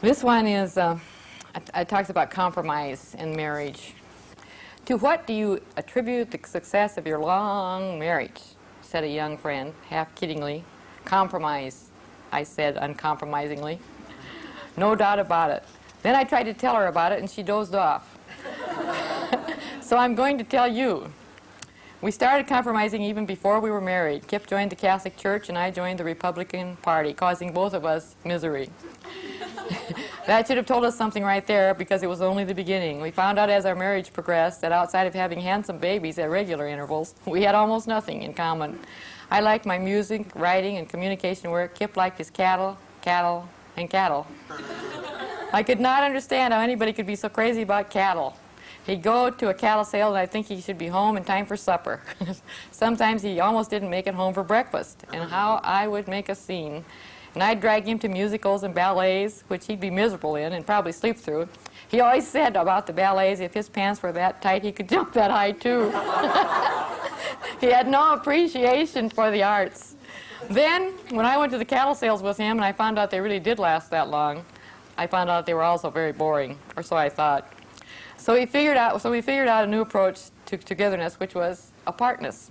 This one is, it talks about compromise in marriage. To what do you attribute the success of your long marriage? Said a young friend, half kiddingly. Compromise, I said uncompromisingly. No doubt about it. Then I tried to tell her about it and she dozed off. So I'm going to tell you. We started compromising even before we were married. Kip joined the Catholic Church and I joined the Republican Party, causing both of us misery. That should have told us something right there, because it was only the beginning. We found out as our marriage progressed that outside of having handsome babies at regular intervals, we had almost nothing in common. I liked my music, writing, and communication work. Kip liked his cattle, and cattle. I could not understand how anybody could be so crazy about cattle. He'd go to a cattle sale and I'd think he should be home in time for supper. Sometimes he almost didn't make it home for breakfast, and how I would make a scene. And I'd drag him to musicals and ballets, which he'd be miserable in and probably sleep through. He always said about the ballets, if his pants were that tight, he could jump that high too. He had no appreciation for the arts. Then, when I went to the cattle sales with him and I found out they really did last that long, I found out they were also very boring, or so I thought. So we figured out a new approach to togetherness, which was apartness.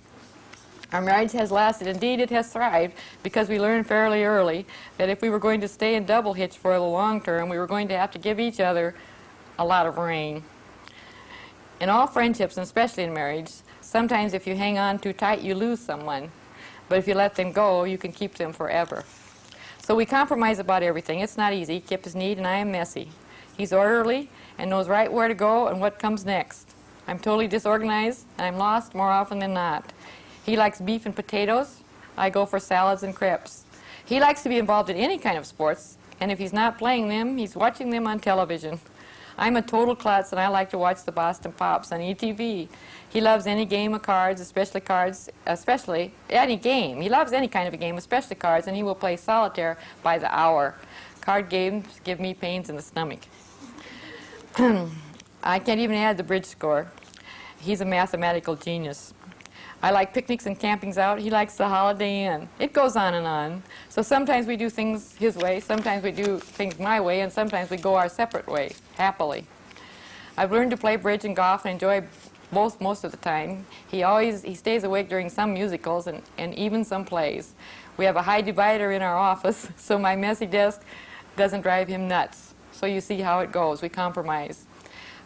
Our marriage has lasted, indeed it has thrived, because we learned fairly early that if we were going to stay in double hitch for the long term, we were going to have to give each other a lot of rein. In all friendships, and especially in marriage, sometimes if you hang on too tight, you lose someone. But if you let them go, you can keep them forever. So we compromise about everything. It's not easy. Kip is neat and I am messy. He's orderly and knows right where to go and what comes next. I'm totally disorganized and I'm lost more often than not. He likes beef and potatoes. I go for salads and crepes. He likes to be involved in any kind of sports, and if he's not playing them, he's watching them on television. I'm a total klutz, and I like to watch the Boston Pops on ETV. He loves any game of cards, especially any game. He loves any kind of a game, especially cards, and he will play solitaire by the hour. Card games give me pains in the stomach. I can't even add the bridge score. He's a mathematical genius. I like picnics and campings out. He likes the Holiday Inn. It goes on and on. So sometimes we do things his way, sometimes we do things my way, and sometimes we go our separate way, happily. I've learned to play bridge and golf and enjoy both most of the time. He stays awake during some musicals and even some plays. We have a high divider in our office, so my messy desk doesn't drive him nuts. So you see how it goes. We compromise.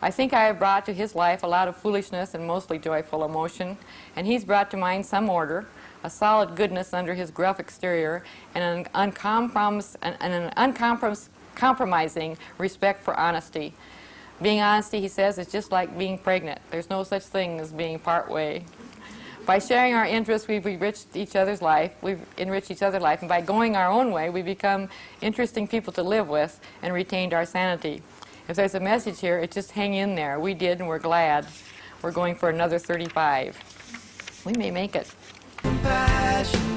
I think I have brought to his life a lot of foolishness and mostly joyful emotion, and he's brought to mine some order, a solid goodness under his gruff exterior, and an uncompromising respect for honesty. Being honesty, he says, is just like being pregnant. There's no such thing as being part way. By sharing our interests, we've enriched each other's life, and by going our own way, we become interesting people to live with and retained our sanity. If there's a message here, it's just hang in there. We did, and we're glad. We're going for another 35. We may make it. Passion.